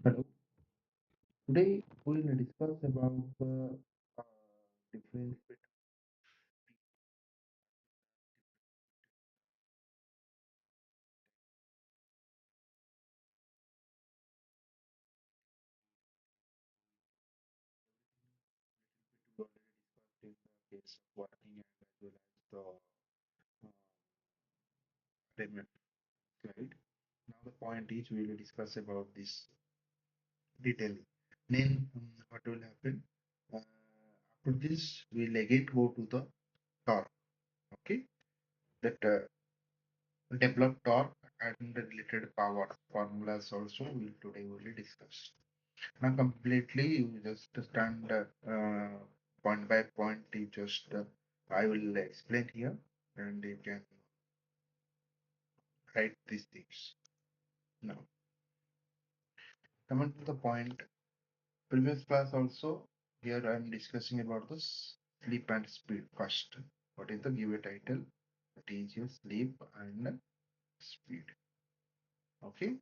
Hello. Today we will discuss about the difference between we already discussed in the case of working and as well as the demo slide. Now the point is we will discuss about this detailing. Then what will happen? After this we will again go to the torque. Okay, that develop torque and the related power formulas also we will today will discuss. Now completely you just stand point by point. You just I will explain here, and you can write these things. Now coming to the point, previous class also here I am discussing about the sleep and speed first. What is the give a title? That is your sleep and speed. Okay.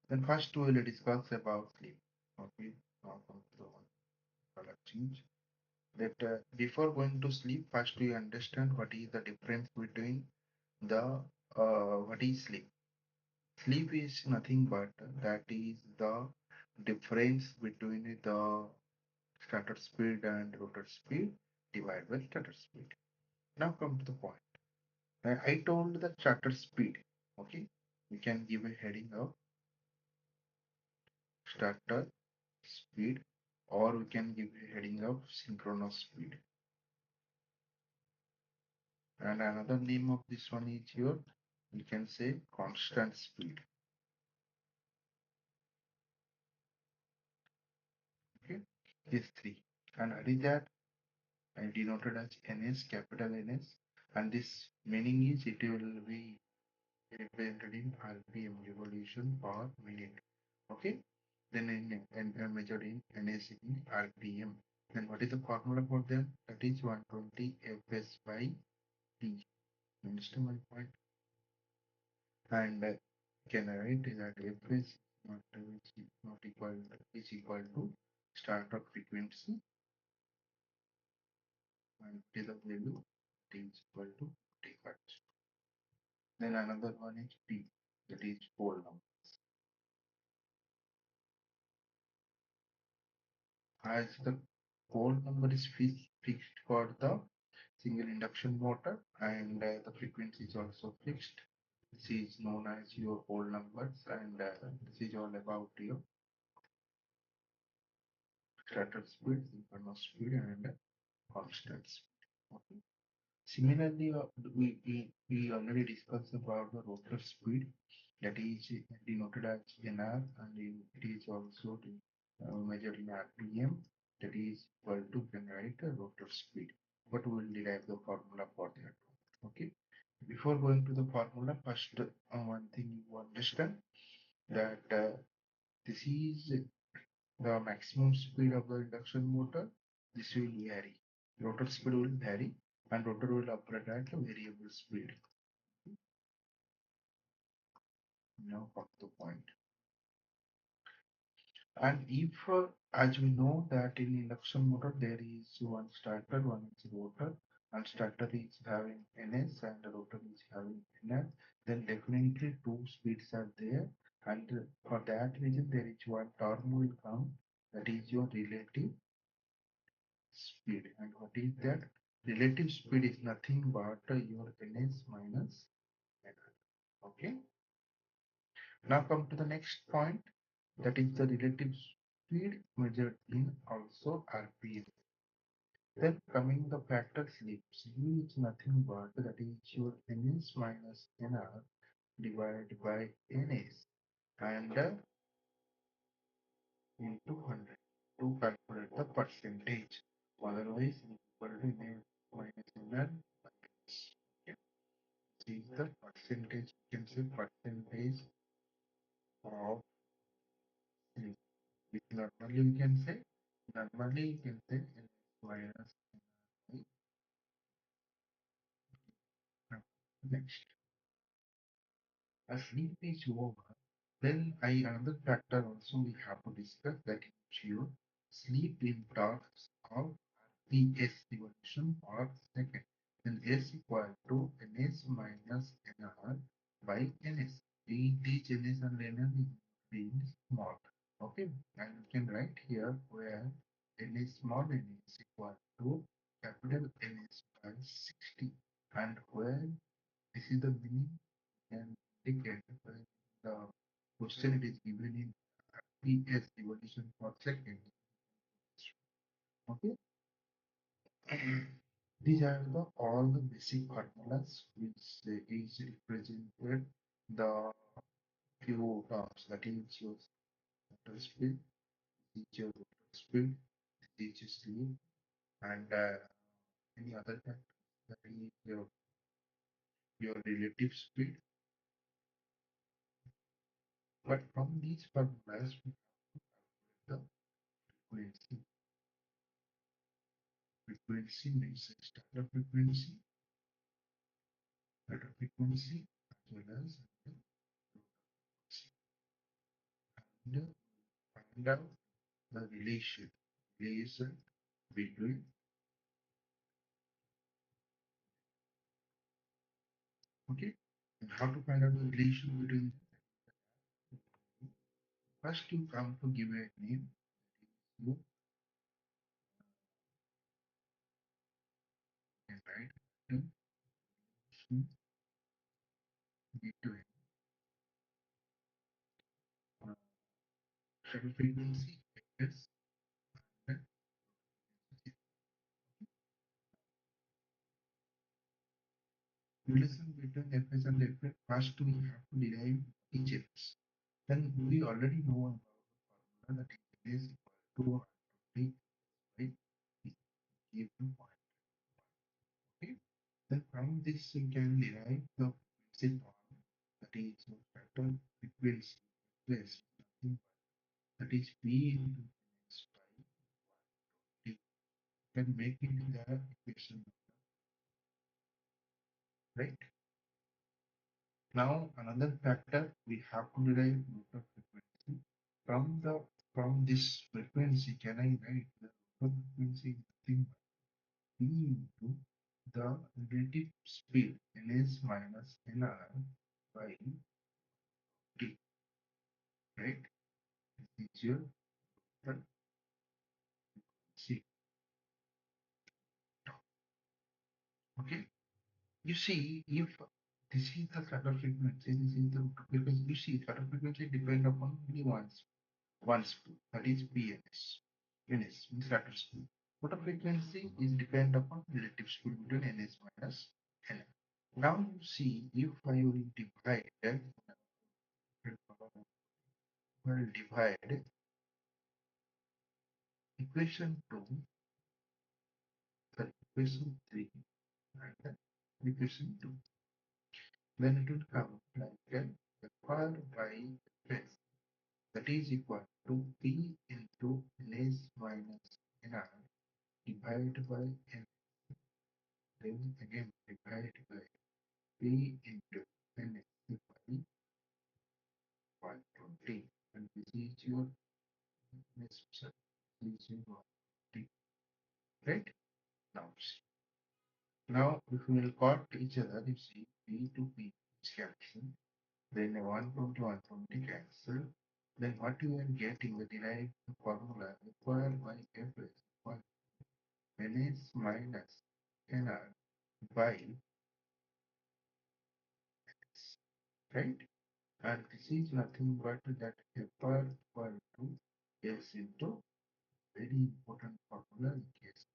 Then first we will discuss about sleep. Okay. Now come to the one color change. That before going to sleep, first we understand what is the difference between the what is sleep. Sleep is nothing but that is the difference between the starter speed and rotor speed divided by starter speed. Now come to the point. I told the starter speed. Okay, we can give a heading of starter speed, or we can give a heading of synchronous speed. And another name of this one is your, you can say constant speed. Okay, these three. And what is that? I denoted as NS, capital NS. And this meaning is it will be represented in RPM, revolution per minute. Okay, then in measured in NS in RPM. Then what is the formula for them? That is 120 Fs by T. Understand my point? And can write that F is not equal is equal to startup frequency and T the value T is equal to T hertz. Then another one is P, that is pole number. As the pole number is fixed for the single induction motor, and the frequency is also fixed. This is known as your pole numbers, and this is all about your startup speed, synchronous speed, and constant speed. Okay. Similarly, we already discussed about the rotor speed, that is denoted as NR, and it is also measured in RPM, that is equal to generate rotor speed. But we will derive the formula for that. Okay. Before going to the formula, first one thing you understand that this is the maximum speed of the induction motor. This will vary. Rotor speed will vary, and rotor will operate at a variable speed. Now come to the point. And if, as we know that in induction motor there is one starter, one is rotor, and starter is having NS and the rotor is having NS, then definitely two speeds are there. And for that reason, there is one term will come, that is your relative speed. And what is that? Relative speed is nothing but your NS minus NR. Okay. Now come to the next point, that is the relative speed measured in also RPM. Then coming the factor slip, U is nothing but that is your NS minus NR divided by NS and into 100 to calculate the percentage. Otherwise, equal to NS minus NR. Okay. This is the percentage, you can say percentage of slip. Which normally we can say, normally you can say NS minus NR. Now, next, a slip is over Then another factor also we have to discuss, that is your sleep in terms of PS revolution per second. Then S equal to Ns minus Nr by Ns. Each Ns and Nr is being small. Okay, and you can write here where N is small n is equal to capital Ns by 60, and where this is the meaning and indicate when the question it is given in PS revolution per second. Okay. These are all the basic formulas which is represented the few terms, that is your center speed, is your rotor speed, is your sleep, and any other factor, that is your relative speed. But from these formulas we have the frequency. Frequency means starter frequency, starter frequency as well as the frequency. And find out the relation between. Okay, and how to find out the relation between. First you come to give a name, you can write the relation between uh, shutter frequency Fs and relation between Fs and Fs. First we have to derive each Fs. Then we already know about the formula, that is equal to T by P given point. Okay. Then from this we can derive the frequency form, that is factor frequency plus nothing but that is P into x by T. Can make it the equation, right? Now another factor we have to derive rotor frequency. From the from this frequency, can I write the rotor frequency is nothing but P into the relative speed Ns minus Nr by T, right? This is your rotor frequency. Okay. You see, if this is the shutter frequency, this is the rotor frequency. You see, shutter frequency depend upon only one speed, that is PNS. NS means shutter speed. Rotor frequency is depend upon relative speed between Ns minus N. Now you see, if I will divide equation 2, the equation 3, and the equation 2, then it will come like F by F, that is equal to P into Ns minus Nr divided by N, then again divided by P into Ns by 120, and this is your Ns, this is your 120, right? Now see. Now if we will cut each other, you see P to P is cancel, then 120 120 cancel, then what you are getting the derived formula required by F is equal to Ns minus Nr by X, right? And this is nothing but that F equal to S into very important formula in case.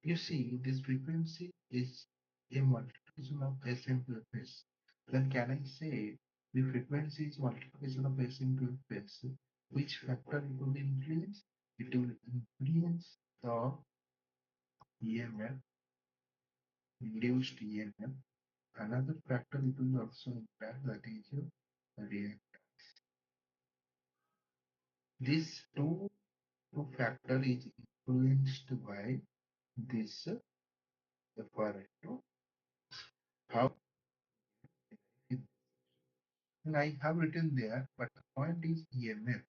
You see, this frequency is a multiplication of S into Fs. Then can I say the frequency is multiplication of S into Fs? Which factor it will influence? It will influence the EMF, induced EMF. Another factor it will also impact, that is your reactance. This two factor is influenced by this F R into how And I have written there, but the point is EMF.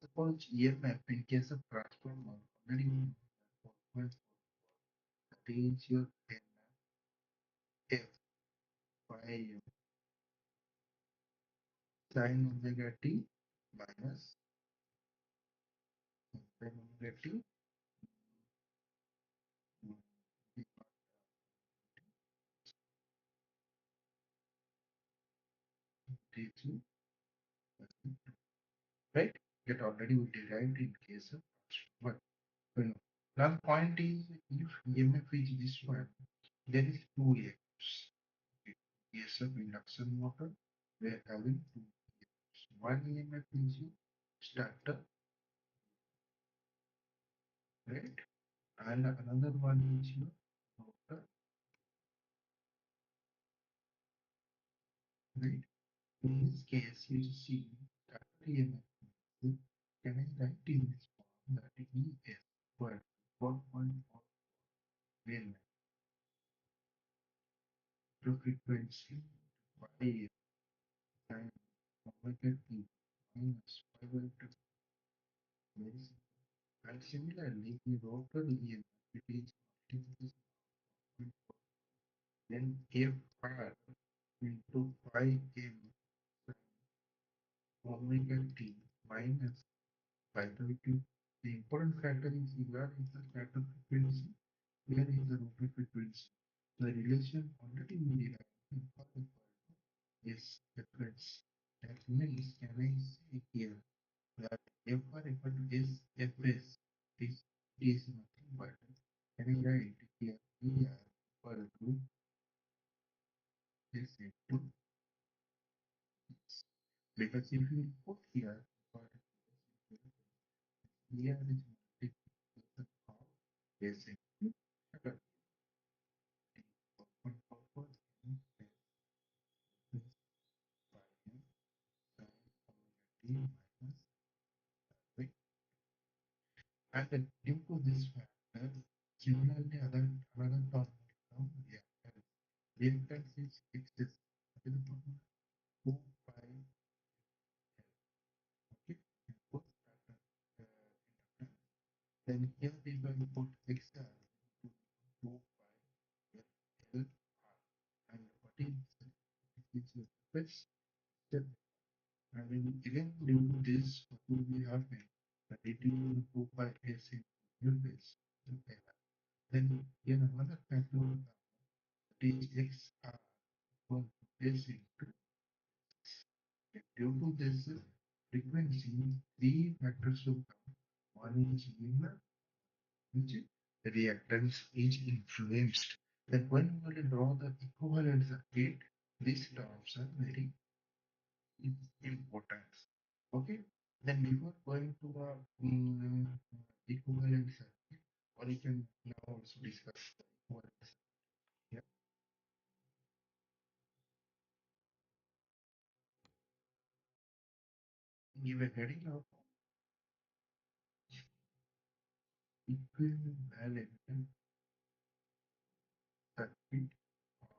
Suppose EMF in case of transformer already we know that frequency change your F by sin omega t minus sin omega t t2, right? That already we derived in case of transformer. You know. Now point is if EMF is this one, there is two EMFs. Okay. Case of induction motor, we are having two EMFs. One EMF is your starter, right? And another one is your rotor, right? In this case, you see starter EMF. Can I write in this form that E is equal to 4.4 L to frequency by time omega t minus 5 by 2 is, and similarly the rotor EMF it is multiplies then F r into pi m omega t minus 5 by 2. The important factor is here is the starter frequency, here is the rotor frequency. The relation already we derived is difference. That means can I say here that f r equal to s f s is nothing but can I write here E r equal to s into s. Because if you put here for here is multiplication of s into shadow open purpose and s by m sin omega t minus by. And due to this factor, similarly another term will come reactance. Reactance is excess. That is the 2 pi okay input factor inductance. Then here we will put XR to 2 pi L R. And what is the first step? And then again due to this what will be happening? That it will 2 pi S into L base. Okay. Then here another factor will come. That is XR equal to S into. Due to this frequency, three factors will come. One is linear, which reactance is influenced. Then when we will draw the equivalent circuit, these terms are very important. Okay. Then before going to the equivalent circuit, or you can now also discuss the equivalent circuit. Yeah. Give a heading of equivalent circuit of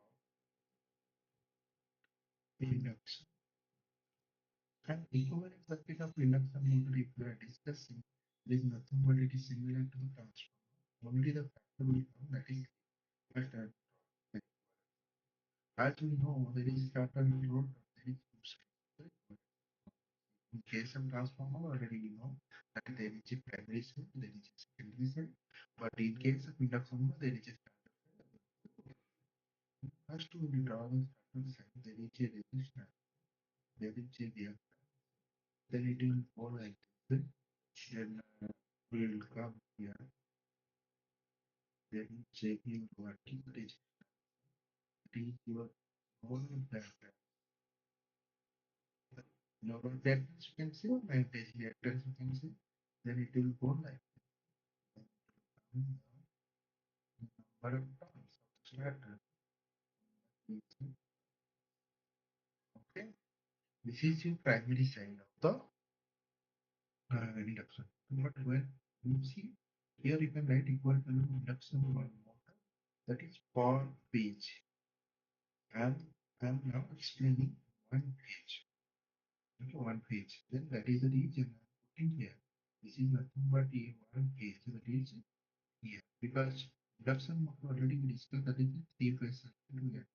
induction. And equivalent circuit of induction motor, if we are discussing, there is nothing but it is similar to the transformer. Only the factor will come that is just as we know, there is starter and rotor, there is two sides. In case of transformer, already we know that there is a primary side, there is a secondary side. But in case of induction motor, there is a starter side. First, when we draw the starter side, there is a resistance, there is a reactance. Then it will go like this. Then we will come here. Then check your working resistance. It is your normal reactance. Normal reactance you can say, or voltage reactance you can say. Then it will go like this. Number of terms of the starter. Okay. This is your primary side of the induction. But when you see here, you can write equal to induction one motor. That is per page. And I am now explaining one page. Okay, one phase. Then that is the region I'm putting here. This is nothing but a one phase. So that is here. Because induction motor already we discussed that is a three-phase circuit we have.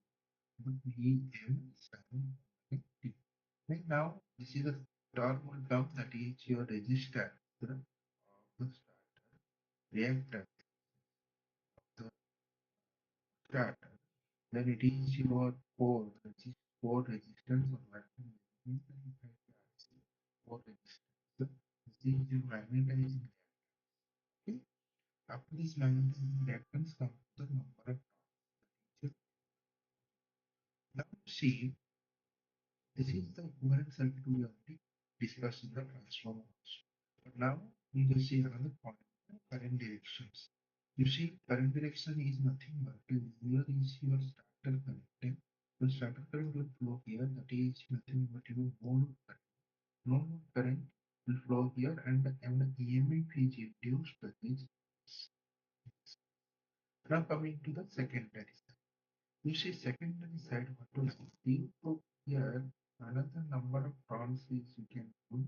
But VM 7 connected. Right now, this is a normal term that is your resistor of the starter, reactor of the starter. Then it is your core, core resistance or vacuum resistance. Core resistance. This is your magnetizing. Okay. After this magnetizing reactance comes the number of turns. Now see, this is the equivalent circuit we already discussed in the transformer also. But now we will see another point, current directions. You see, current direction is nothing but here is your starter current. The starter current will flow here, that is nothing but your node current. Node current will flow here and the EMF is induced, that is. Now coming to the secondary side. You see secondary side what to see. So here another number of turns is you can do,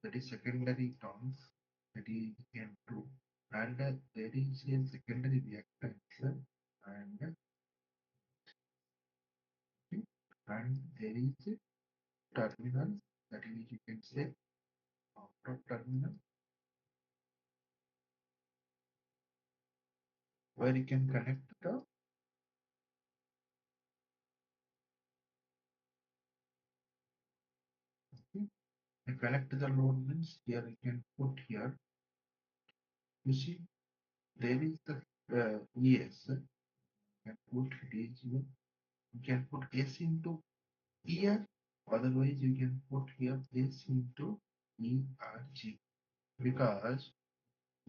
that is secondary turns, that is you can do, and there is a secondary reactance and and there is a terminal, that is you can say outer terminal, where you can connect the, okay, and connect the load means here you can put here. You see there is the ES, you can put it is you can put S into here, otherwise you can put here S into ERG, because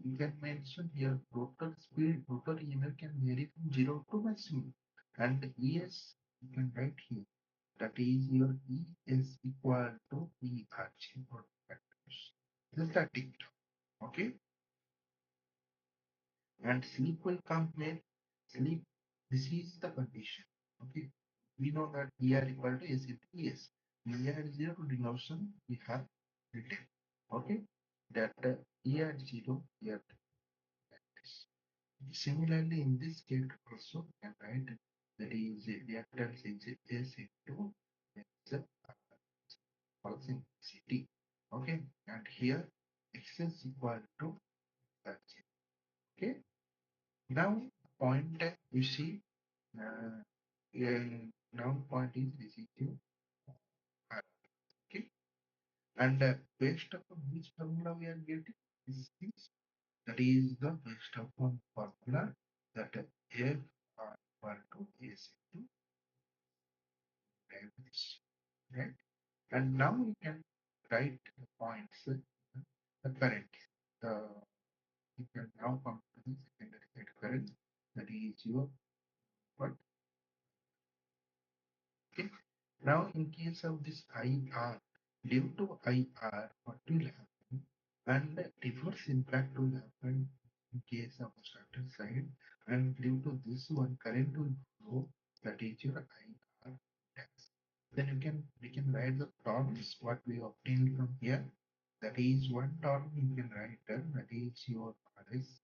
you can mention here rotor speed, rotor EMF can vary from 0 to maximum, and ES you can write here, that is your ES equal to ERG for factors. The static, okay, and sleep will come when sleep. This is the condition. Okay, we know that ER equal to S into ES. ER is 0 to denotion we have written. Okay, that ER 0 ER this. Similarly, in this case also we can write that is reactance is S into S pulsing city. Okay, and here X is equal to that. Okay, now point you see. Noun point is residual R. Okay. And based upon which formula we are getting these things? That is the based upon formula that F R equal to S into this. Right? And now we can write the points, the current. The you can now come to the secondary side current, that is your what? Okay. Now, in case of this IR, due to IR, what will happen? And reverse impact will happen in case of a starter side, and due to this one, current will flow. That is your IR dash. Then we can write the terms what we obtained from here. That is one term you can write that is your RS,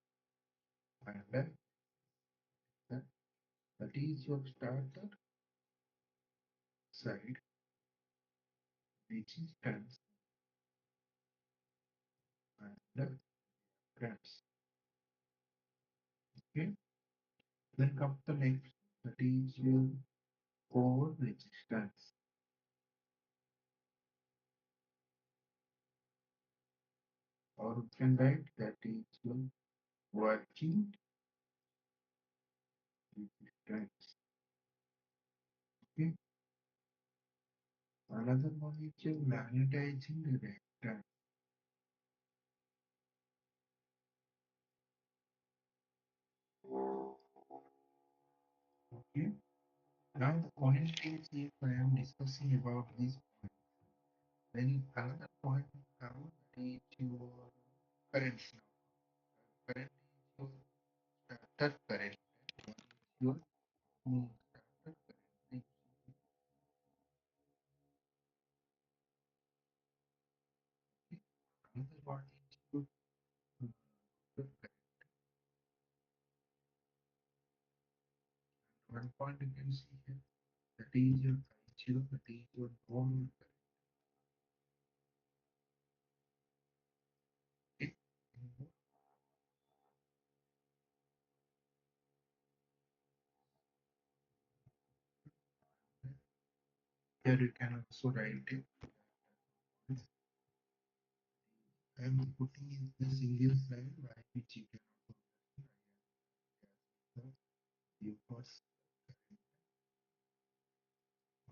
and that is your starter side resistance and grams. Okay. Then comes the next, that is your core resistance, or you can write that is your working resistance. Okay. Another one is your magnetizing reactance. Okay. Now the point is, if I am discussing about this point, then another point comes that is your currents now. Current is your starter current. One is your starter current. one point you can see here, that is your I0, that is your normal current. Okay. Here you can also write it. I am putting in the single line by which you can also write the first.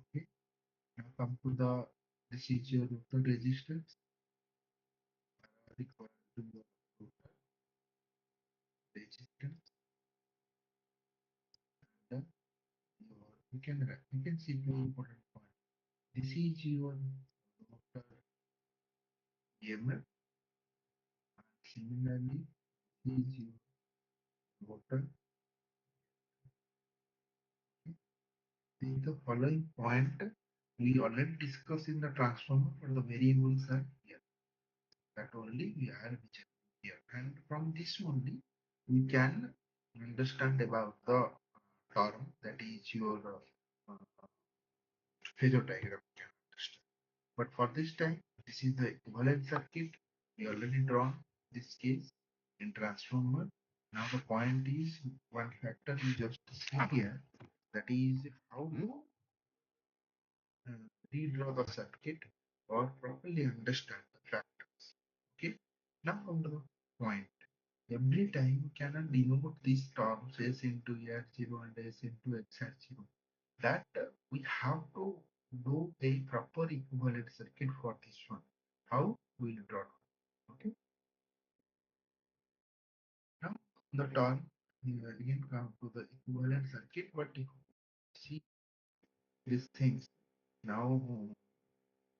Okay. Now come to the, this is your rotor resistance required to the rotor resistance, and you can see very important point. This is your rotor EMF, and similarly this is your rotor. The following point we already discussed in the transformer, for the variables are here. That only we are checking here, and from this only we can understand about the term, that is your Phasor diagram. We can understand. But for this time, this is the equivalent circuit. We already drawn this case in transformer. Now the point is, one factor we just see here, that is how to redraw the circuit or properly understand the factors. Okay. Now from the point, every time you cannot denote these terms S into R0 and S into XR0. That we have to do a proper equivalent circuit for this one. How we will draw? Okay. Now the term again come to the equivalent circuit, but if you see these things now,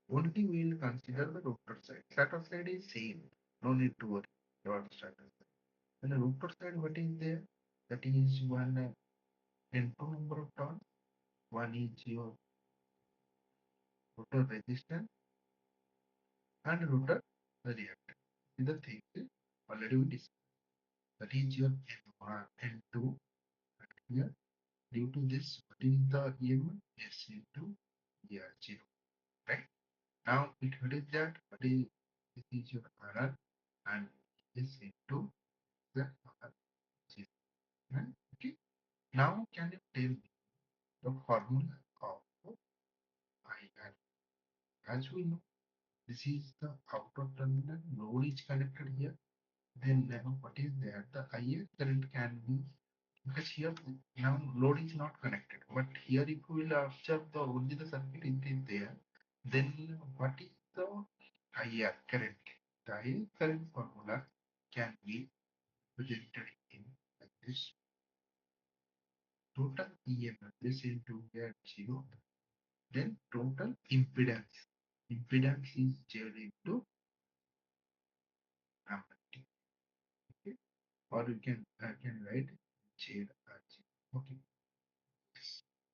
one thing we will consider the rotor side. Stator side is same. No need to worry about stator side. And the rotor side, what is there? That is one N2 number of turns. One is your rotor resistance and rotor reactance. These are the things already we discussed. That is your N1, N2. And here, due to this, what is the EMF? S into ER0. Right? Now, what is that? What is, this is your RR and S into the RR. Right? Okay. Now, can you tell me the formula of IR? As we know, this is the outer terminal, load is connected here. Then what is there? The IR current can be, because here now load is not connected. But here, if we will observe the only the circuit is there, then what is the IR current? The IR current formula can be presented in like this: total EMF this into R0, then total impedance. Impedance is Z into amplitude. Okay, or you can write ZR0. Okay.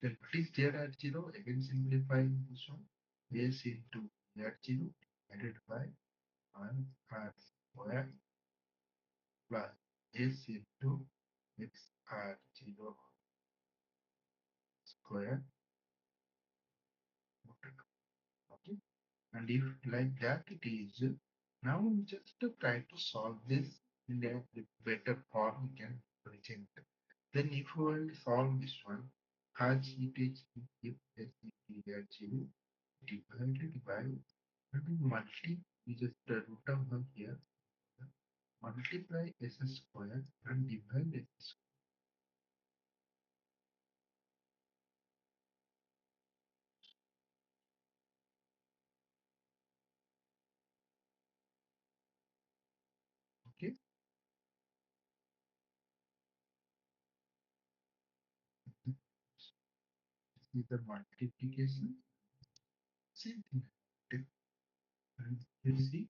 Then what is ZR0? Again simplifying this one. S into R0 divided by 1 R square plus S into XR0 square. Okay. And if like that it is, now we just try to solve this in a better form we can present. Then if we will solve this one, as it is, if S is equal divided by, multiply, we just root of them here, multiply S square and divide S square. Okay, this is the multiplication. Same thing. And you see,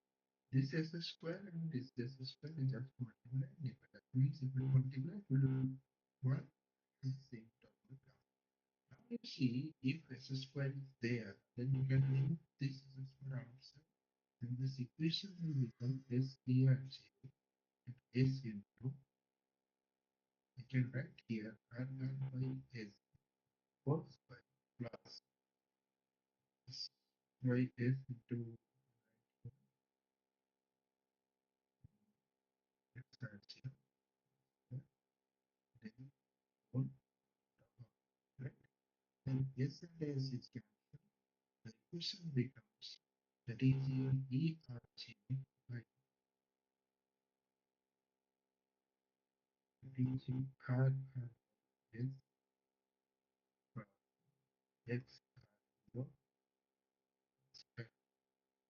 this is a square and this is a square is just multiply. That means if we multiply, we will one is same term will come. Now you see, if S square is there, then you can remove this S square outside. Then this equation will become S here S into, you can write here R by S. y is into x at 0, then 1, right? Then s and s is cancelled. The equation becomes that is your E r 0 by that is your r s for x r 0,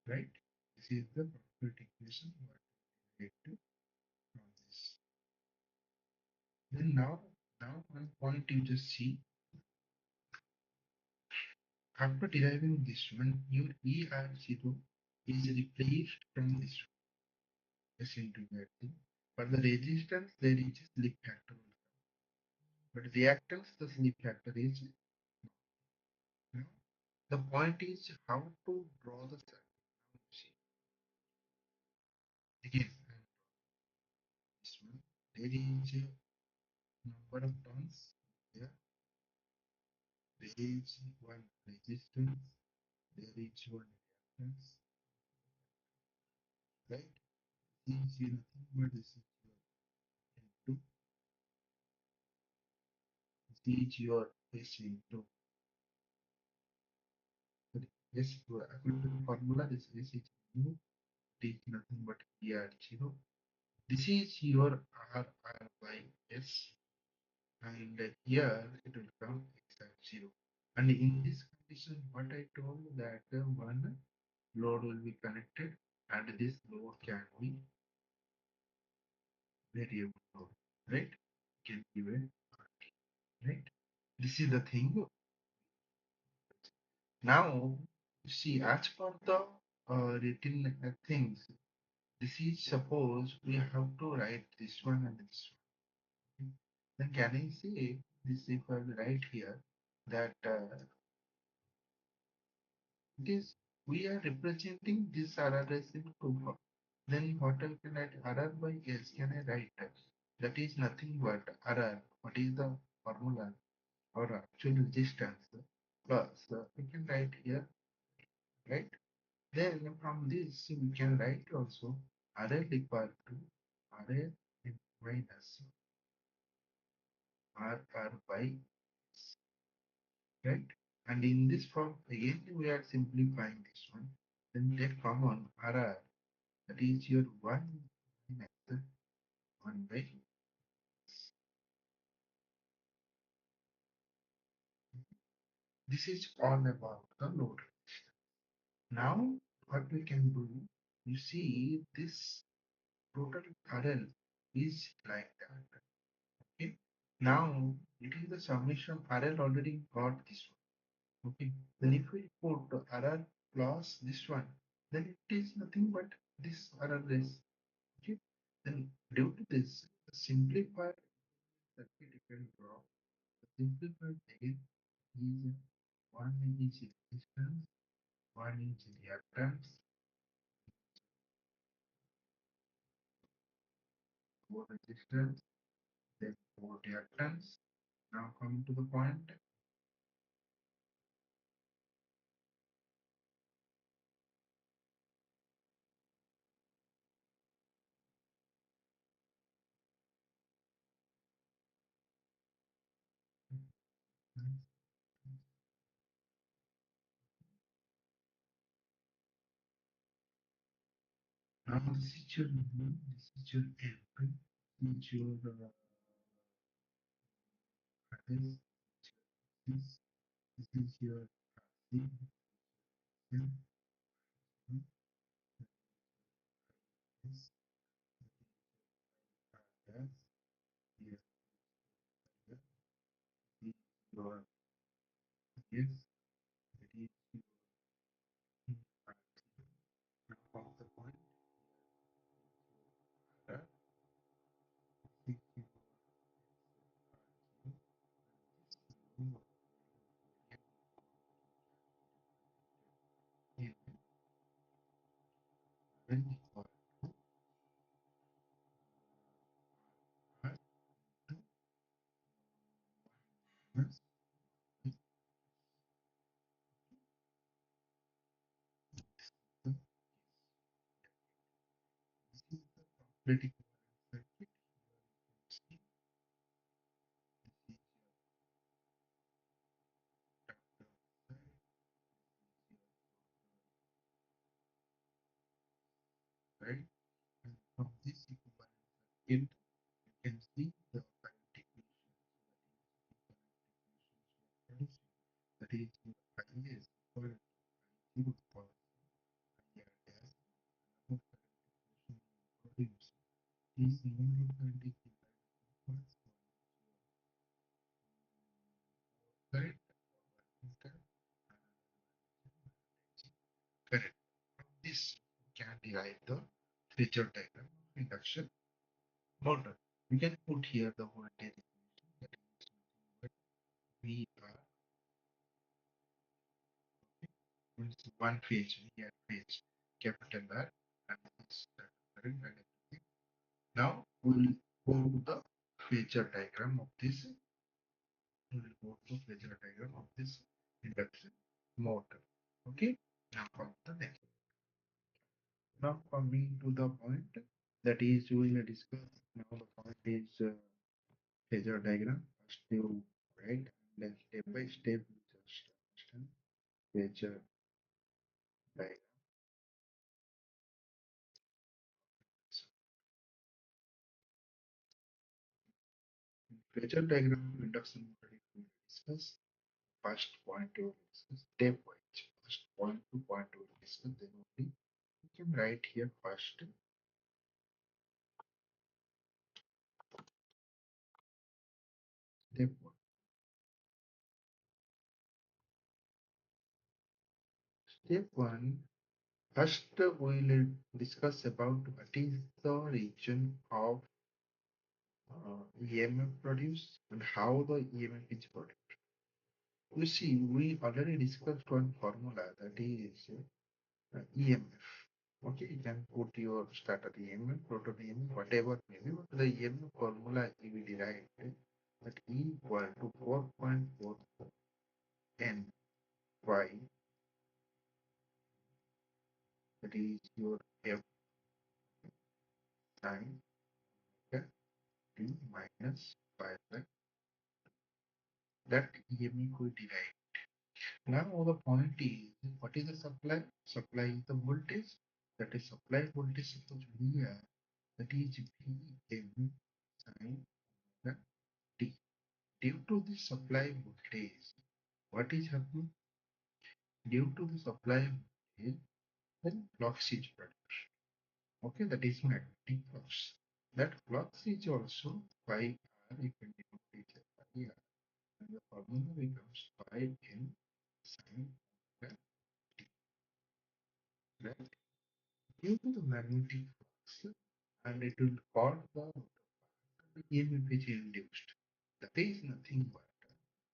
right? This is the perfect equation what we get to from this. Then now one point you just see after deriving this one, your E r 0 is replaced from this one, S into that thing. For the resistance, there is a slip factor. But reactance, the slip factor is now. The point is how to draw the circuit. Now you see again this one. There is a number of turns here. There is one resistance. There is one reactance. Right? This is nothing but this is your into this is your S into sorry, S according to the formula this is mu. It is nothing but ER 0. This is your R R by S, and here it will come exact 0. And in this condition, what I told that one load will be connected and this load can be variable load, right? Can be a right? This is the thing. Now, see, as per the written things, this is suppose we have to write this one and this one. Then can I say this if I write here that this we are representing this RRS in two form. Then what I can write RR by S can I write that is nothing but RR. What is the formula or actual resistance plus we can write here, right? Then from this we can write also RL equal to RL minus RR by S, right? And in this form again we are simplifying this one. Then take common RR, that is your 1 minus 1 by S. This is all about the load. Now what we can do, you see this total RL is like that. Okay. Now it is the summation RL already got this one. Okay. Then if we put RR plus this one, then it is nothing but this RR is. Okay. Then due to this, the simplified circuit you can draw. The simplified again is one is resistance, one is reactance, four resistance, then four reactance. Now coming to the point. Now this is your moon, this is your April, this is your August, this is your Kartik, this is August, yes, yes, this is your yes, it is your Kartik. Now from the point, this is your Kartik, and this is your when equal to R to minus equivalent circuit. See, this is your inductor side, right? And from this equivalent circuit, you can see the current equation. So that is the current equation we are producing. That is your I is equal to 0 IR dash. Another current equation we produce is no load current is divided by flux, current or working current, current. From this, we can derive the Phasor diagram of induction motor. We can put here the voltage equation, that is nothing but V R means one phase, V R phase, capital R, and this current and everything. Now we'll go to the Phasor diagram of this. We will go to Phasor diagram of this induction motor. Okay. Now come to the next. Now coming to the point, that is we will discuss now the point is Phasor diagram. First you write and then step by step you just understand Phasor diagram. So, in Phasor diagram of induction motor, we will discuss first point we will discuss stepwise. First point to point we will discuss, then only you can write here first step one. Step one. First, we will discuss about what is the region of EMF produced and how the EMF is produced. You see, we already discussed one formula, that is EMF. Okay, you can put your starter EMF, rotor EMF, whatever maybe, but the EMF formula you will derive that E equal to 4.4 N Y, that is your F sine T minus pi by that EMF we derive. Now the point is, what is the supply? Supply is the voltage. That is supply voltage, suppose VR, that is Vm sine omega t. Due to the supply voltage, what is happening? Due to the supply voltage, then flux is produced. Okay, that is magnetic flux. That flux is also pi r, you can denote it as pi r, and the formula becomes pi m sine omega t. Right? Due to the magnetic flux, and it will cause the EMF which is induced. That is nothing but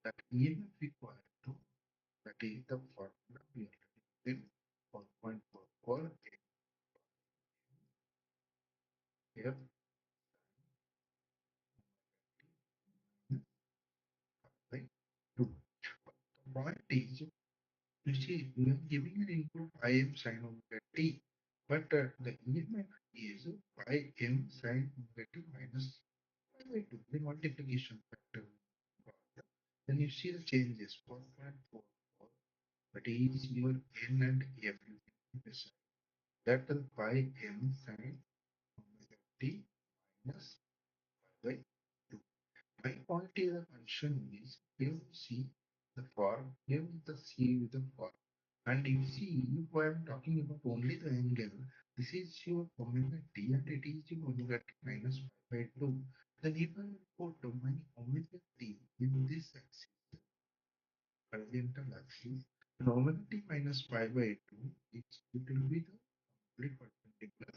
that EMF required to, that is the formula we are using 4.44 F by 2. The point is, you see, we are giving an input Im sin omega t, but the EMF is Im sin omega t minus pi by 2, the multiplication factor. Then you see the changes 4.44, but is your N and F, you can decide that is pi M sin omega t minus pi by 2. My point is the function is, here you see the form, here is the C with the form, and you see if I am talking about only the angle, this is your omega t and it is your omega t minus pi by 2. Then if I put my omega t in this axis, horizontal axis, and omega t minus pi by 2, it will be the complete perpendicular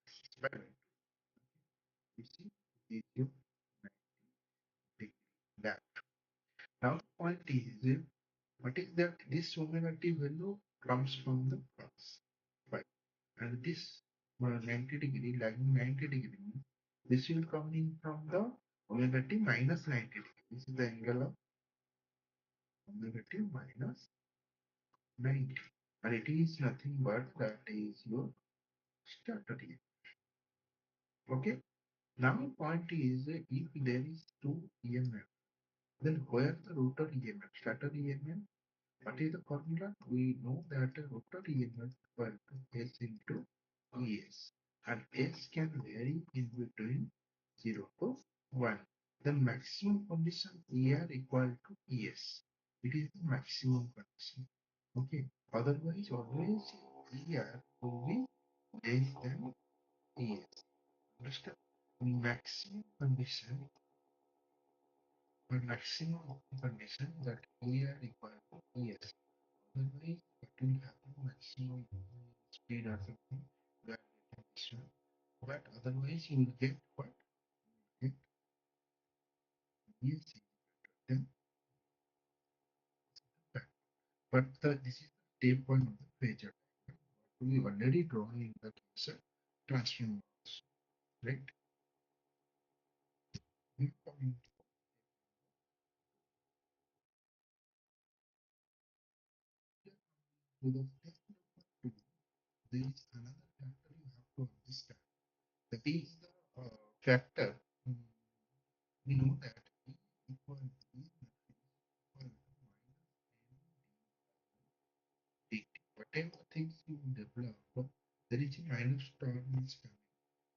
axis by 2. You see, it is your 90 degree left. Now, the point is, what is that this omega t value comes from the flux, right? And this 90 degree, lagging 90 degree, this will come in from the omega t minus 90 degree. This is the angle of omega t minus 90. And it is nothing but that is your starter EMF. Okay. Now point is if there is two EMF, then where the rotor EMF, stator EMF, what is the formula? We know that rotor EMF equal to S into ES, and S can vary in between 0 to 1. The maximum condition ER equal to ES. It is the maximum condition. Okay. Otherwise, always ER will be less than ES. Understand? Maximum condition or maximum condition that ER equal to ES. Otherwise, what will happen? Maximum speed or something. You are getting this one. But otherwise, you will get what? Get ES then back. But this is the step one of the phasor diagram. What we already drawn in the cancer transformers, right? Now coming to the step number two, there is another factor you have to understand. That is the factor. mm, We know that E equal to E equal to -10 dt. Whatever things you develop, there is a minus term is coming.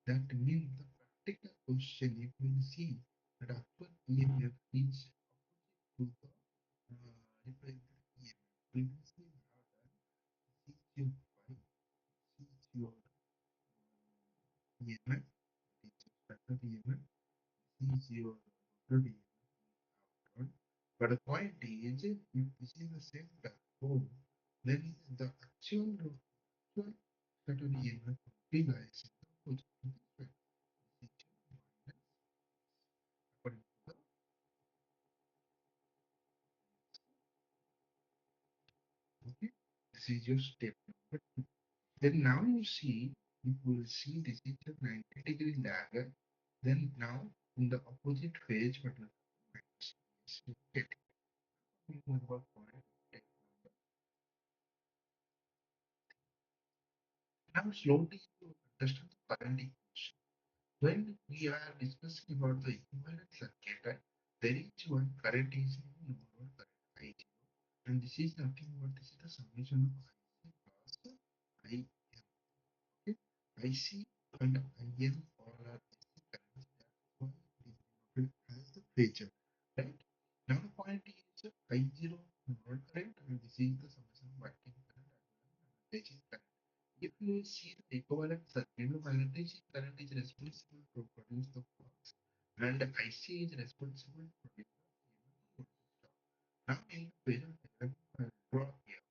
That means the practical question, if we see that upper EMF is opposite to the represented EMF. Previously, we have done is your phi, is your EMF, is your factor EMF, is your rotor EMF. But the point is, if this is the same platform, then the actual factor EMF will be lies in the positive direction. This is your minus according to the okay. This is your step number two. Then now you see, if we will see this is a 90-degree lag, then now in the opposite phase, what will happen? Minus is getting number point. Step number. Now slowly you understand the current equation. When we are discussing about the equivalent circuit, there is one current is no lower current I0, and this is nothing but this is the summation of IC plus I okay? IC and IM all are AC currents. That's why it is denoted as the phasor. Right? Now the point is I0 node current and this is the summation of working current as well as magnetizing current. If you see the equivalent circuit, the magnetizing current is responsible to produce the flux and IC is responsible to produce the EMF. Now in the phasor diagram, I will draw here.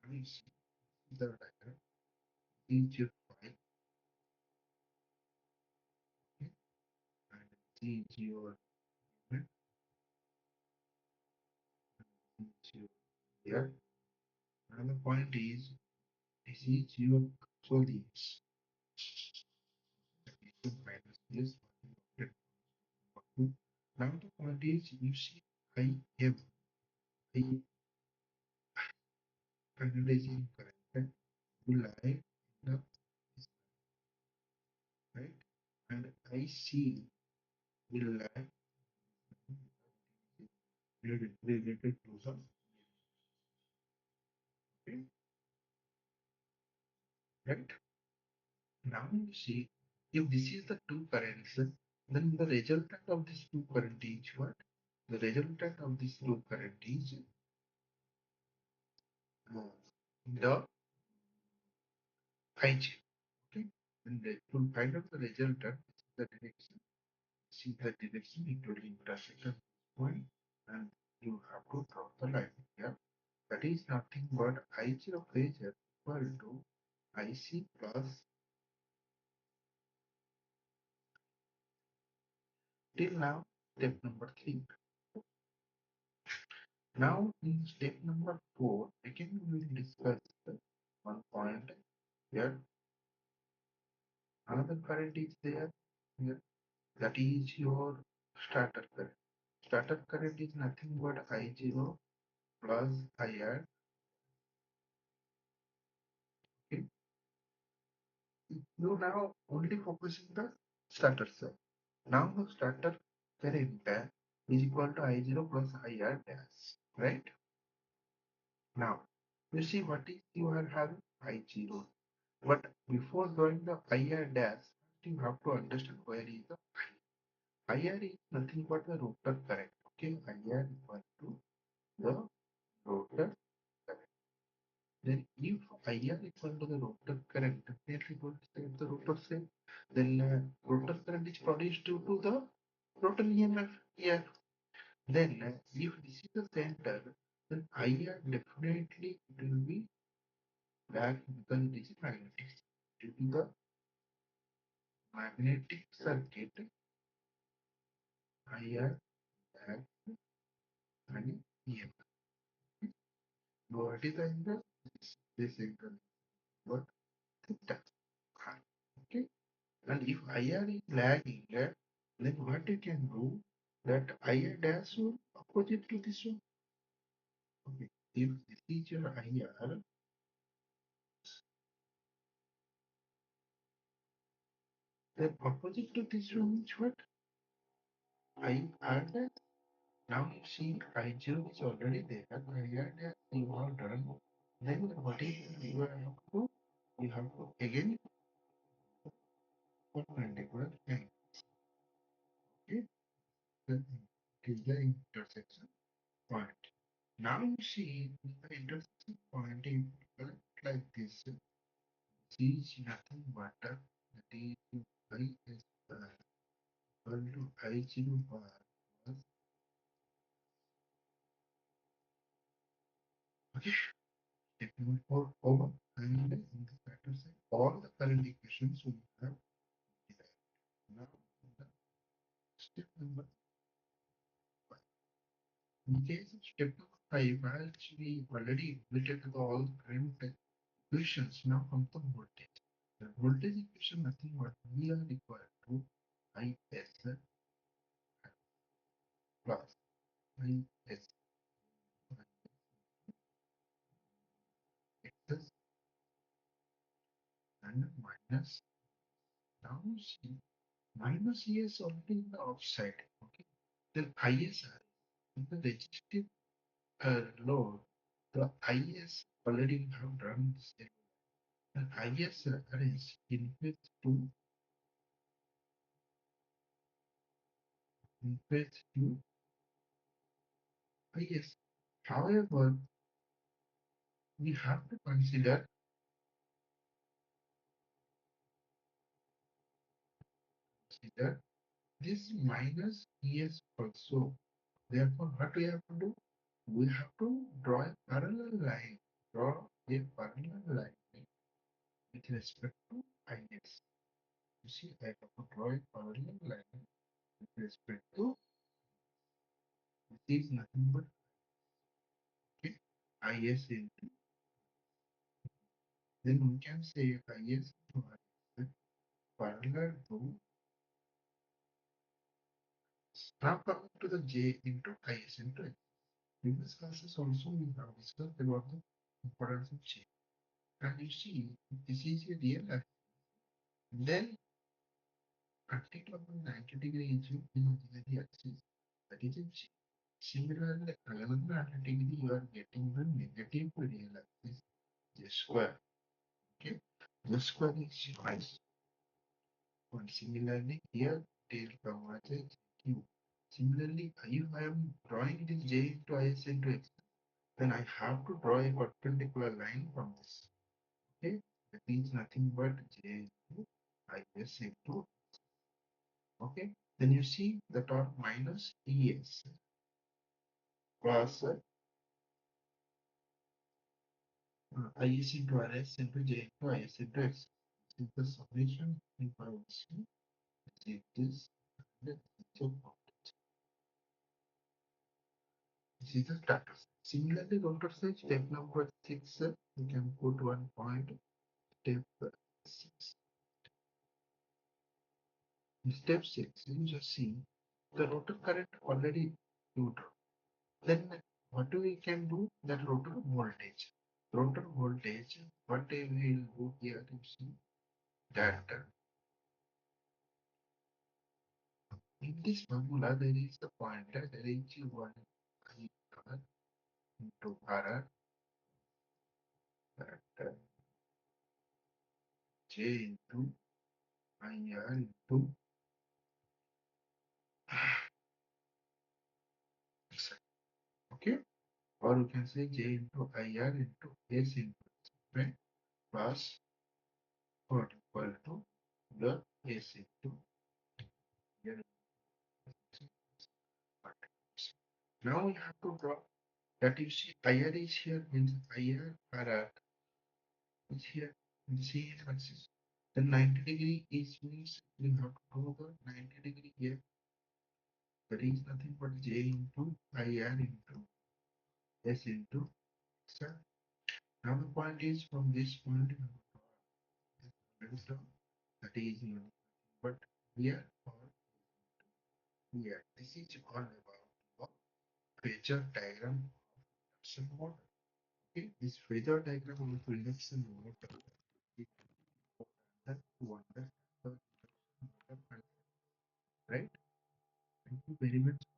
Now you see the diagram is your phi, okay, and this is your unit, and this is your here. Another point is this is your consolidates. That is your minus this one. Okay. Now the point is you see I have I magnetizing current will lie in the right and I see will lie related to the okay, right. Now you see if this is the two currents, then the resultant of this two current is what? The resultant of this two current is the IG. Okay. And to find out the resultant, the direction, see the direction it will intersect at this point and you have to draw the line here. That is nothing but I0 phasor equal to IC plus till now step number 3. Now in step number 4, again we will discuss the one point here. Another current is there here. That is your starter current. Starter current is nothing but I0 plus IR. Okay. You now only focusing the starter side. Now the starter current is equal to I0 plus IR dash, right? Now, you see what is you are having I0. But before drawing the IR dash, you have to understand where is the IR is nothing but the rotor current. Okay, IR equal to the rotor current. Then if IR equal to the rotor current, definitely going to say the rotor side. Then rotor current is produced due to the rotor EMF here. Then if this is the center, then IR definitely it will be back because it is magnetic. Due to the magnetic circuit, IR back and EMF. What is the angle? This angle. What theta. Okay. And if IR is lagging, then what you can do that IR dash will opposite to this one. Okay. If this is your IR, then opposite to this one is what? IR dash. Now you see I0 is already there. IR dash you have done. Then what is you have to do? You have to again perpendicular line. Okay. Then it is the intersection point. Now you see the intersection point is like this. Is nothing but that is I is equal to I0 bar plus okay. Step number 4 over and in the factor side all the current equations we have derived. Now the step number 5. In case of step number 5, as we already completed all the current equations, now come the voltage. The voltage equation nothing but we are required to IS plus IS excess and minus. Now you see minus is already in the outside. Okay. Then ISR is the resistive load. The IS already we have done this. And ISR is input to input to IS. However, we have to consider this minus ES also. Therefore, what we have to do? We have to draw a parallel line. Draw a parallel line with respect to IS. You see, I have to draw a parallel line with respect to this is nothing but okay, IS into then we can say IS to IS parallel to now coming to the J into IS into X. Previous classes also we have discussed about the importance of J. And you see, this is a real axis. Then particular 90-degree is the axis that is in J. Similarly, another 90-degree you are getting the negative real axis J square. Okay, J square is minus. And similarly, here tail come as a Q. Similarly, if I am drawing this J into IS into X, then I have to draw a perpendicular line from this. Okay, that means nothing but J into IS into okay. Then you see the torque minus ES plus IS into RS into J into IS into X. This is the summation in policy. This is the this is the status. Similarly, rotor side step number 6, you can put one point step 6. In step 6, you just see the rotor current already neutral. Then what we can do that rotor voltage. Rotor voltage, what we will do here, you see that in this formula there is the pointer, there is one IR into RR, that J into IR into X. Okay, or you can say J into IR into S into right, plus or equal to the S into here. Now we have to draw that you see IR is here means IR RR is here in the same axis. Then 90 degree is means we have to draw the 90 degree here. That is nothing but J into IR into S into X. Now the point is from this point we have to draw that is nothing but here or here. This is all about the Phasor diagram of induction motor. Okay, this Phasor diagram of induction motor is important to understand the induction motor concept, right? Thank you very much.